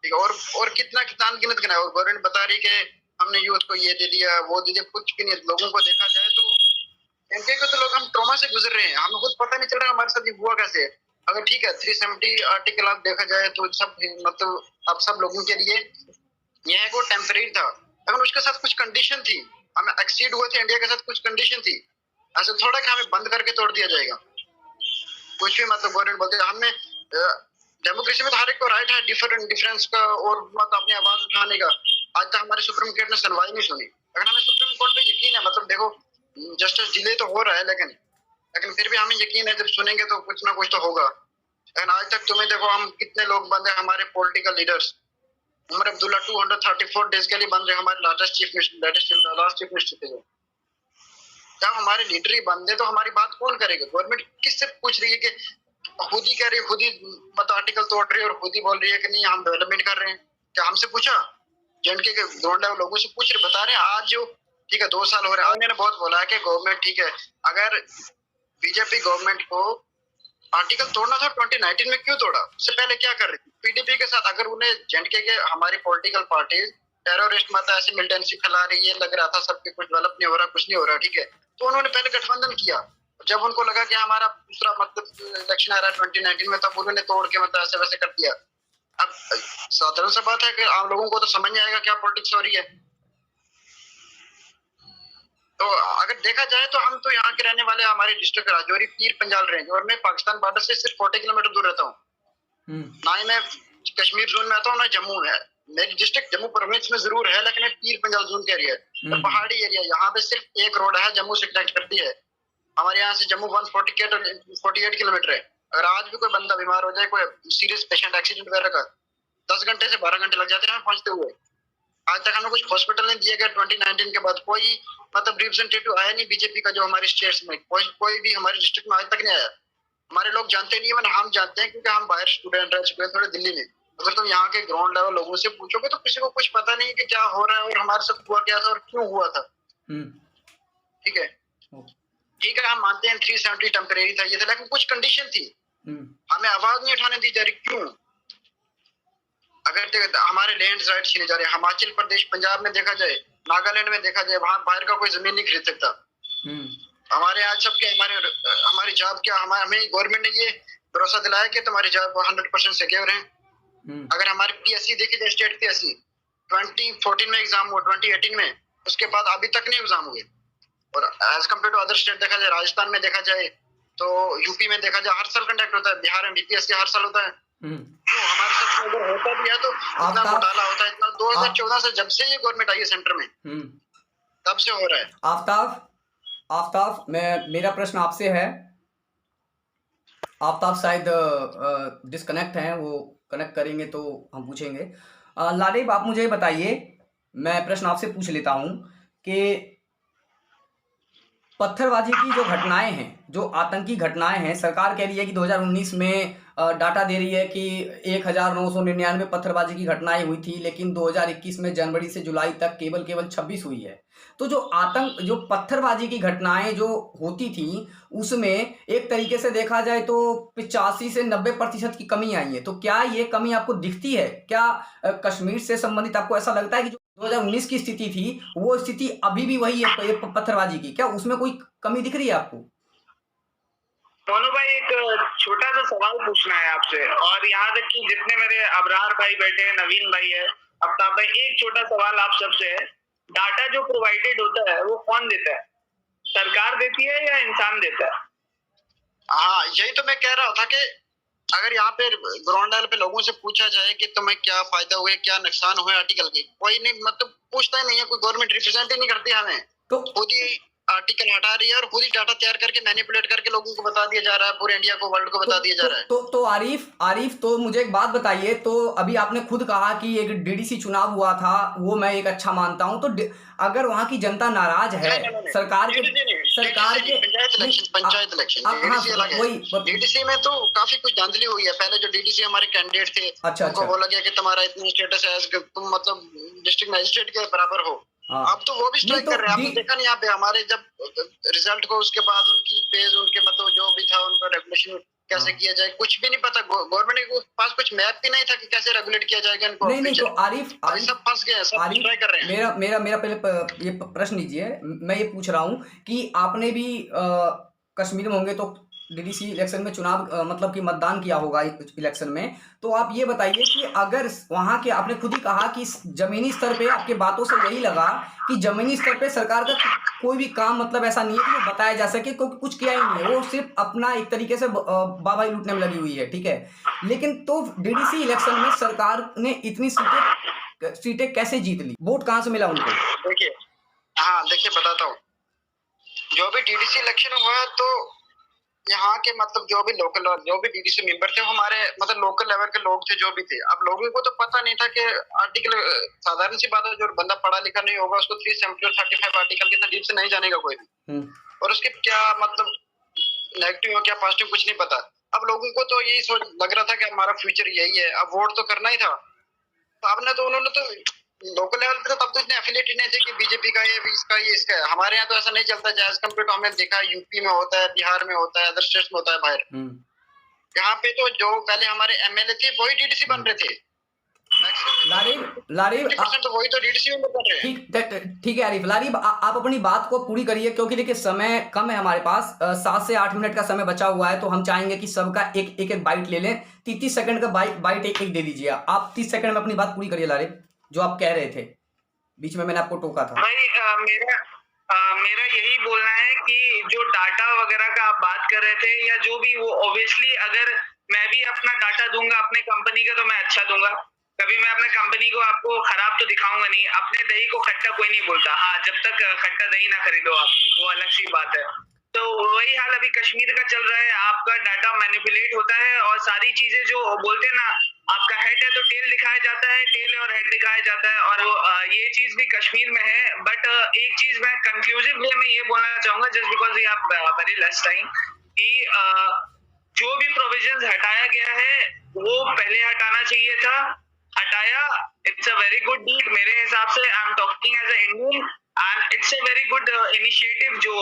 है, और कितना कितना गिनत करना है, और गवर्नमेंट बता रही है कि हमने यूथ को ये दे दिया वो दे दिया, कुछ भी नहीं। लोगों को देखा जाए तो इनके को तो लोग हम ट्रॉमा से गुजर रहे हैं, हमें खुद पता नहीं चल रहा हमारे साथ ये हुआ कैसे। अगर ठीक है 370 आर्टिकल आप देखा जाए तो सब मतलब अब सब लोगों के लिए ये है वो टेम्परेरी था, लेकिन उसके साथ कुछ कंडीशन थी, हमें एक्सीड हुए थे इंडिया के साथ, कुछ कंडीशन थी। ऐसा थोड़ा कि हमें बंद करके तोड़ दिया जाएगा कुछ भी, मतलब गवर्नमेंट बोलते हैं हमने डेमोक्रेसी में तो हर एक को राइट है डिफरेंस का और मतलब अपनी आवाज उठाने का। आज तक हमारे सुप्रीम कोर्ट ने सुनवाई नहीं सुनी, अगर हमें सुप्रीम कोर्ट पे यकीन है, मतलब देखो जस्टिस डिले तो हो रहा है लेकिन फिर भी हमें यकीन है जब सुनेंगे तो कुछ ना कुछ तो होगा। लेकिन आज तक तुम्हें देखो हम कितने लोग बंद है, हमारे political leaders Omar Abdullah 234 days के लिए बंद है, हमारे लास्ट चीफ मिनिस्टर थे। जब हमारे लीडर ही बंद है तो हमारी बात कौन करेगा? गवर्नमेंट किससे पूछ रही है कि खुद ही कह रही है, खुद ही मतलब आर्टिकल तोड़ रही है और खुद ही बोल रही है कि नहीं हम डेवलपमेंट कर रहे हैं। क्या हमसे पूछा? जिनके ग्राउंड लेवल लोगों से पूछ रहे, बता रहे हैं आज जो ठीक है 2 साल हो रहे हैं, मैंने बहुत बोला है कि गवर्नमेंट ठीक है, अगर बीजेपी गवर्नमेंट को आर्टिकल तोड़ना था 2019 में क्यों तोड़ा? उससे पहले क्या कर रही थी पीडीपी के साथ? अगर उन्हें जेएंडके के हमारी पॉलिटिकल पार्टी टेररिस्ट मतलब ऐसे मिलिटेंसी फैला रही है, लग रहा था सबके कुछ डेवलप नहीं हो रहा, कुछ नहीं हो रहा, ठीक है, तो उन्होंने पहले गठबंधन किया। जब उनको लगा कि हमारा दूसरा मतलब इलेक्शन आ रहा है 2019 में, तब उन्होंने तोड़ के मतलब ऐसे वैसे कर दिया। अब साधारण सा बात है कि आम लोगों को तो समझ नहीं आएगा क्या पॉलिटिक्स हो रही है। तो अगर देखा जाए तो हम तो यहाँ के रहने वाले, हमारे डिस्ट्रिक्ट राजौरी पीर पंजाल रेंज, और मैं पाकिस्तान बॉर्डर से सिर्फ 40 किलोमीटर दूर रहता हूँ। ना ही मैं कश्मीर जोन में आता हूँ ना जम्मू है, मेरी डिस्ट्रिक्ट जम्मू प्रोविंस में जरूर है लेकिन पीर पंजाल जोन का एरिया है, तो पहाड़ी एरिया। यहाँ पे सिर्फ एक रोड है जम्मू से कनेक्ट करती है, हमारे यहाँ से जम्मू 148 किलोमीटर है। अगर आज भी कोई बंदा बीमार हो जाए, कोई सीरियस पेशेंट एक्सीडेंट वगैरह का, 10 घंटे से 12 घंटे लग जाते हैं पहुंचते हुए। आज तक हमें कुछ हॉस्पिटल नहीं दिया गया। 2019 के बाद कोई मतलब रिप्रेजेंटेटिव आया नहीं बीजेपी का, जो हमारे स्टेट्स में कोई भी हमारे डिस्ट्रिक्ट में आज तक नहीं आया। हमारे लोग जानते नहीं है, हम जानते हैं क्योंकि हम बाहर स्टूडेंट रह चुके हैं थोड़े दिल्ली में। अगर तुम यहाँ के ग्राउंड लेवल लोगों से पूछोगे तो किसी को कुछ पता नहीं कि क्या हो रहा है और हमारे साथ हुआ क्या था और क्यों हुआ था। ठीक है, ठीक है, हम मानते हैं 370 टेम्परेरी था ये था, लेकिन कुछ कंडीशन थी, हमें आवाज नहीं उठाने दी जा रही। क्यों? अगर हमारे लैंड राइट छीने जा रहे हैं, हिमाचल प्रदेश पंजाब में देखा जाए, नागालैंड में देखा जाए, वहां बाहर का कोई जमीन नहीं खरीद सकता। हमारे यहाँ सबके हमारी जॉब क्या, हमें गवर्नमेंट ने ये भरोसा दिलाया कि तुम्हारी जॉब 100% सिक्योर है। अगर हमारे पीएससी देखी जाए, स्टेट पीएससी 2014 में एग्जाम हुआ, 2018 में, उसके बाद अभी तक नहीं एग्जाम हुए। और as compare to other state देखा जाए, राजस्थान में देखा जाए तो यूपी में देखा जाए हर साल कंडक्ट होता है, बिहार में बीपीएससी हर साल होता है। क्यों हमारे साथ अगर होता भी है तो इतना घोटाला होता है, इतना 2014 से जब से ये गवर्नमेंट आई है सेंटर में तब से हो रहा है। आफ्ताब मेरा प्रश्न आपसे है, आफ्ताब शायद डिस्कनेक्ट हैं, वो कनेक्ट करेंगे तो हम पूछेंगे। लाडेब आप मुझे बताइए, मैं प्रश्न आपसे पूछ लेता हूं कि पत्थरबाजी की जो घटनाएं हैं, जो आतंकी घटनाएं हैं, सरकार कह रही है कि 2019 में डाटा दे रही है कि 1999 पत्थरबाजी की घटनाएं हुई थी, लेकिन 2021 में जनवरी से जुलाई तक केवल 26 हुई है। तो जो पत्थरबाजी की घटनाएं जो होती थी उसमें एक तरीके से देखा जाए तो 85 से 90% की कमी आई है। तो क्या ये कमी आपको दिखती है? क्या कश्मीर से संबंधित आपको ऐसा लगता है कि 2019 की स्थिति थी वो स्थिति अभी भी वही है पत्थरबाजी की? क्या उसमें कोई कमी दिख रही है आपको? मोनू भाई, एक छोटा सा सवाल पूछना है आपसे, और यहाँ तक कि जितने मेरे अबरार भाई बैठे हैं, नवीन भाई है, आफ्ताब भाई, एक छोटा सवाल आप सबसे है, डाटा जो प्रोवाइडेड होता है वो कौन देता है? सरकार देती है या इंसान देता है? हाँ, यही तो मैं कह रहा था कि अगर यहाँ पे ग्राउंड लेवल पे लोगों से पूछा जाए कि तुम्हें क्या फायदा हुए, क्या नुकसान हुए आर्टिकल के, कोई नहीं मतलब पूछता ही नहीं है, कोई गवर्नमेंट रिप्रेजेंट ही नहीं करती हमें। तो खुद ही आर्टिकल हटा रही है और खुद ही डाटा तैयार करके मैनिपुलेट करके लोगों को बता दिया जा रहा है, पूरे इंडिया को, वर्ल्ड को बता दिया जा रहा है। तो आरिफ तो मुझे एक बात बताइए, तो अभी आपने खुद कहा कि एक डीडीसी चुनाव हुआ था, वो मैं एक अच्छा मानता हूं, तो अगर वहां की जनता नाराज है सरकार के पंचायत इलेक्शन वही डीडीसी में तो काफी कुछ धांधली हुई है। पहले जो डीडीसी हमारे कैंडिडेट थे, उनको बोला गया कि तुम्हारा इतना स्टेटस है, तुम मतलब डिस्ट्रिक्ट मजिस्ट्रेट के बराबर हो। अब तो वो भी स्ट्राइक कर रहे हैं। आपने देखा नहीं यहाँ पे हमारे जब रिजल्ट को उसके बाद उनकी पेज, उनके मतलब जो भी था उनका रेगुलेशन कैसे किया जाए, कुछ भी नहीं पता। गवर्नमेंट के पास कुछ मैप भी नहीं था कि कैसे रेगुलेट किया जाएगा इनको। नहीं तो आरिफ सब फंस गए हैं, सब ट्राई कर रहे हैं। मेरा पहले ये प्रश्न लीजिए। मैं ये पूछ रहा हूँ कि आपने भी कश्मीर में होंगे तो डीडीसी इलेक्शन में चुनाव मतलब कि मतदान किया होगा इलेक्शन में, तो आप ये बताइए कि अगर वहाँ के, आपने खुद ही कहा कि जमीनी स्तर पे, आपके बातों से यही लगा कि जमीनी स्तर पे सरकार का कोई भी काम मतलब ऐसा नहीं है कि वो बताया जा सके, क्योंकि कुछ किया ही नहीं है, वो सिर्फ अपना एक तरीके से बाबाई लूटने में लगी हुई है, ठीक है। लेकिन तो डीडीसी इलेक्शन में सरकार ने इतनी सीटें कैसे जीत ली, वोट कहाँ से मिला उनको? देखिए, हाँ देखिए बताता हूँ। जो भी डीडीसी इलेक्शन हुआ तो यहाँ के मतलब जो भी डीडीसी मेंबर थे, हमारे मतलब लोकल लेवल के लोग थे, जो भी थे। अब लोगों को तो पता नहीं था कि आर्टिकल, साधारण सी बात है, जो बंदा पढ़ा लिखा नहीं होगा उसको 375 आर्टिकल कितना डीप से नहीं जानेगा कोई भी, और उसके क्या मतलब नेगेटिव हो क्या पॉजिटिव कुछ नहीं पता। अब लोगों को तो यही सोच लग रहा था कि हमारा फ्यूचर यही है, अब वोट तो करना ही था। तो आपने तो उन्होंने तो लोकल लेवल पे तो तब तो इतने एफिलिएटेड नहीं थे कि बीजेपी का ये, इसका ये, इसका है। हमारे यहाँ तो ऐसा नहीं चलता है। एज कम्पेयर टू हमने देखा यूपी में होता है, बिहार में होता है, अदर स्टेट्स में होता है बाहर। यहाँ पे तो जो पहले हमारे एमएलए थे वही डीडीसी बन रहे थे। लारीब तो वही तो डीडीसी में बन रहे हैं। ठीक है आरिफ, लारीब आप अपनी बात को पूरी करिए, क्योंकि देखिए समय कम है हमारे पास, 7 से 8 मिनट का समय बचा हुआ है, तो हम चाहेंगे कि सबका एक बाइट ले लें। 30 सेकंड का बाइट एक दे दीजिए। आप 30 सेकंड में अपनी बात पूरी करिए लारीब, जो आप कह रहे थे, बीच में मैंने आपको टोका था। भाई मेरा यही बोलना है कि जो डाटा वगैरह का आप बात कर रहे थे या जो भी, वो ऑब्वियसली अगर मैं भी अपना डाटा दूंगा अपने कंपनी का तो मैं अच्छा दूंगा। कभी मैं अपने कंपनी को आपको खराब तो दिखाऊंगा नहीं। अपने दही को खट्टा कोई नहीं बोलता। हाँ, जब तक खट्टा दही ना खरीदो आप, वो अलग सी बात है। तो वही हाल अभी कश्मीर का चल रहा है। आपका डाटा मैनिपुलेट होता है और सारी चीजें जो बोलते हैं ना, आपका हेड है तो टेल दिखाया जाता है, टेल और हेड दिखाया जाता है, और ये चीज भी कश्मीर में है। बट एक चीज मैं कंक्लूसिव वे में ये बोलना चाहूंगा, just because we have very less time, कि जो भी प्रोविजंस हटाया गया है वो पहले हटाना चाहिए था, हटाया। It's a very good deed मेरे हिसाब से। I am talking as a Indian, and it's a very good initiative जो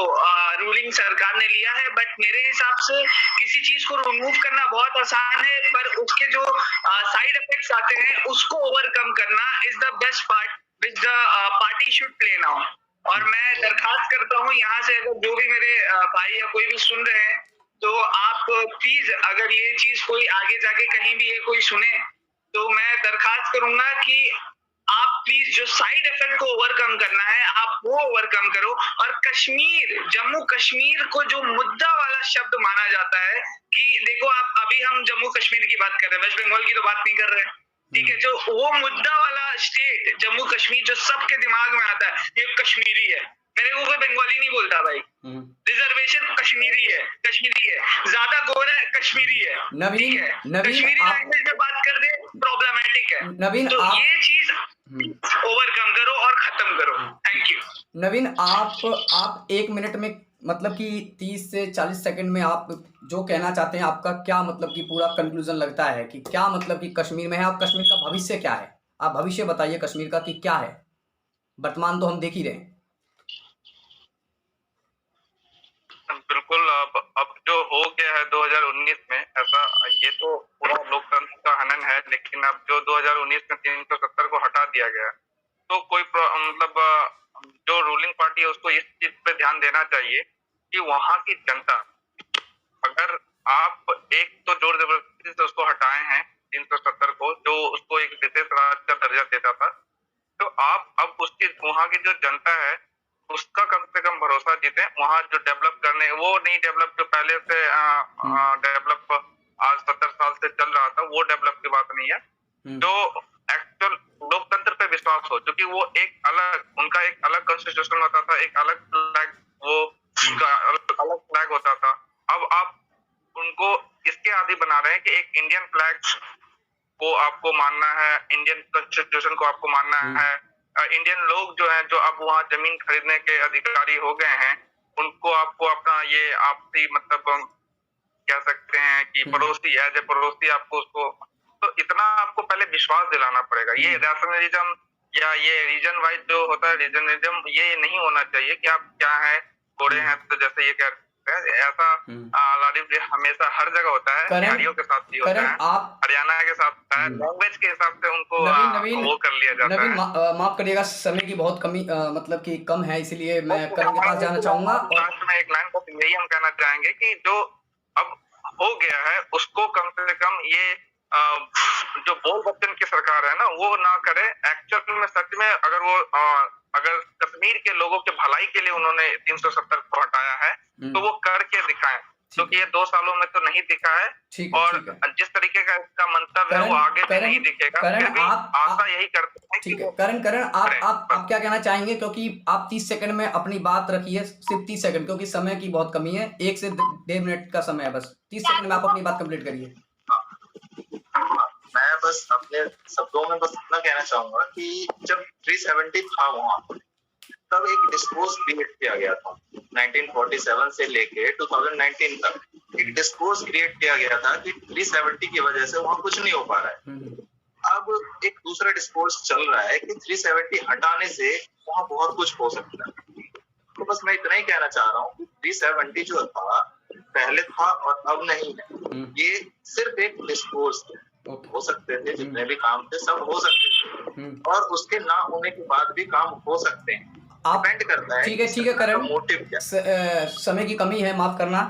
रूलिंग सरकार ने लिया है। बट मेरे हिसाब से किसी चीज को रिमूव करना बहुत आसान है, पर उसके जो साइड इफेक्ट्स आते हैं उसको ओवरकम करना is the best part which the party should play now. और मैं दरखास्त करता हूँ यहाँ से, अगर जो भी मेरे भाई या कोई भी सुन रहे हैं, तो आप प्लीज, अगर ये चीज कोई आगे जाके कहीं भी ये कोई सुने, तो मैं दरखास्त करूंगा कि आप प्लीज जो साइड इफेक्ट को ओवरकम करना है आप वो ओवरकम करो। और कश्मीर, जम्मू कश्मीर को जो मुद्दा वाला शब्द माना जाता है, कि देखो आप, अभी हम जम्मू कश्मीर की बात कर रहे हैं, वेस्ट बंगाल की तो बात नहीं कर रहे हैं, ठीक है। जो वो मुद्दा वाला स्टेट जम्मू कश्मीर जो सबके दिमाग में आता है, ये कश्मीरी है। मेरे को कोई बंगाली नहीं बोलता भाई, रिजर्वेशन कश्मीरी है, ज्यादा गोरा है कश्मीरी है, ठीक है। कश्मीरी लैंग्वेज में बात कर दे, प्रॉब्लमेटिक है। नवीन, तो ये चीज ओवरकम करो और खत्म करो। Thank you. नवीन, आप 1 मिनट में मतलब कि 30 से 40 सेकंड में आप जो कहना चाहते हैं, आपका क्या मतलब कि पूरा कंक्लूजन लगता है कि क्या मतलब कि कश्मीर में है, और कश्मीर का भविष्य क्या है? आप भविष्य बताइए कश्मीर का कि क्या है। वर्तमान तो हम देख ही रहे हैं। बिल्कुल। अब जो हो गया है 2019 में, ऐसा, ये तो पूरा लोकतंत्र का हनन है, लेकिन अब जो 2019 में 370 को हटा दिया गया, तो कोई मतलब जो रूलिंग पार्टी है उसको इस चीज पे ध्यान देना चाहिए कि वहां की जनता, अगर आप एक तो जोर जबरदस्ती से उसको हटाए हैं 370 को, जो उसको एक विशेष राज्य का दर्जा देता था, तो आप अब उसकी, वहां की जो जनता है उसका कम से कम भरोसा जीते। वहां जो डेवलप करने, वो नहीं डेवलप जो पहले से डेवलप आज 70 साल से चल रहा था, वो डेवलप की बात नहीं है। जो एक्चुअल लोकतंत्र पे विश्वास हो, क्योंकि वो एक अलग, उनका एक अलग कॉन्स्टिट्यूशन होता था, एक अलग फ्लैग वो उनका अलग फ्लैग होता था। अब आप उनको इसके आदी बना रहे हैं कि एक इंडियन फ्लैग को आपको मानना है, इंडियन कॉन्स्टिट्यूशन को आपको मानना है। इंडियन लोग जो हैं, जो अब वहाँ जमीन खरीदने के अधिकारी हो गए हैं, उनको आपको अपना ये आपसी मतलब कह सकते हैं कि पड़ोसी है, जो पड़ोसी आपको उसको, तो इतना आपको पहले विश्वास दिलाना पड़ेगा। ये रैशनलिज्म या ये रीजन वाइज जो होता है रीजनलिज्म, ये नहीं होना चाहिए कि आप क्या है, गोरे हैं तो जैसे ये कहते हैं, ऐसा लालिब हमेशा हर जगह होता है, बिहारियों के साथ भी होता है, हरियाणा के साथ होता है, लैंग्वेज के हिसाब से उनको वो कर लिया जाता है। माफ करिएगा, समय की बहुत कमी मतलब कि कम है, इसलिए मैं करण के पास जाना चाहूंगा। लास्ट में एक लाइन बस यही हम कहना चाहेंगे कि जो अब हो गया है उसको कम से कम ये जो बोल बच्चन की सरकार है ना, वो ना करे। एक्चुअल में सच में अगर वो अगर कश्मीर के लोगों के भलाई के लिए उन्होंने 370 को हटाया है तो वो करके दिखाएं, क्योंकि ये 2 सालों में तो नहीं दिखा है। और जिस तरीके का इसका मंतव्य है वो आगे भी नहीं दिखेगा। फिर भी आशा यही करते हैं। ठीक है करण, आप क्या कहना चाहेंगे, क्योंकि आप 30 सेकंड में अपनी बात रखिए, सिर्फ 30 सेकंड, क्योंकि समय की बहुत कमी है, 1 से 1.5 मिनट का समय है, बस 30 सेकंड में आप अपनी बात कंप्लीट करिए। मैं बस अपने शब्दों में बस इतना कहना चाहूंगा कि जब 370 था वहां, तब एक डिस्कोर्स क्रिएट किया गया था 1947 से लेके 2019 तक। एक डिस्कोर्स क्रिएट किया गया था कि 370 की वजह से वहां कुछ नहीं हो पा रहा है। अब एक दूसरा डिस्कोर्स चल रहा है कि 370 हटाने से वहां बहुत कुछ हो सकता है। तो बस मैं इतना ही कहना चाह रहा हूँ कि 370 जो था पहले था और अब नहीं है, ये सिर्फ एक डिस्कोर्स है। हो सकते थे, जितने भी काम थे सब हो सकते थे, और उसके ना होने के बाद भी काम हो सकते हैं। डिपेंड करता है। ठीक है करण, मोटिव क्या। समय की कमी है, माफ करना।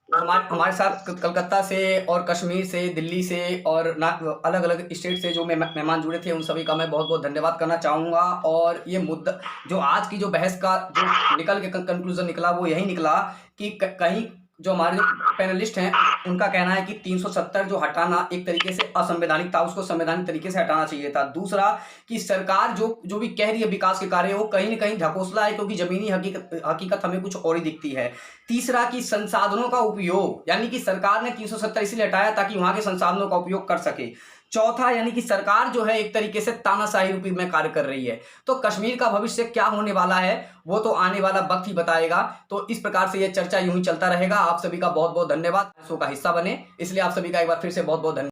हमारे साथ कलकत्ता से और कश्मीर से, दिल्ली से और अलग अलग स्टेट से जो मेहमान जुड़े थे, उन सभी का मैं बहुत बहुत धन्यवाद करना चाहूँगा। और ये मुद्दा जो आज की जो बहस का जो निकल के कंक्लूजन निकला, वो यही निकला कि कहीं जो हमारे जो पैनलिस्ट हैं उनका कहना है कि 370 जो हटाना एक तरीके से असंवैधानिक था, उसको संवैधानिक तरीके से हटाना चाहिए था। दूसरा कि सरकार जो भी कह रही है विकास के कार्य, वो कहीं ना कहीं ढकोसला है, क्योंकि जमीनी हकीकत हमें कुछ और ही दिखती है। तीसरा कि संसाधनों का उपयोग, यानी कि सरकार ने 370 इसलिए हटाया ताकि वहां के संसाधनों का उपयोग कर सके। चौथा यानी कि सरकार जो है एक तरीके से तानाशाही रूपी में कार्य कर रही है। तो कश्मीर का भविष्य क्या होने वाला है वो तो आने वाला वक्त ही बताएगा। तो इस प्रकार से ये चर्चा यूं ही चलता रहेगा। आप सभी का बहुत बहुत धन्यवाद, शो का हिस्सा बने, इसलिए आप सभी का एक बार फिर से बहुत बहुत धन्यवाद।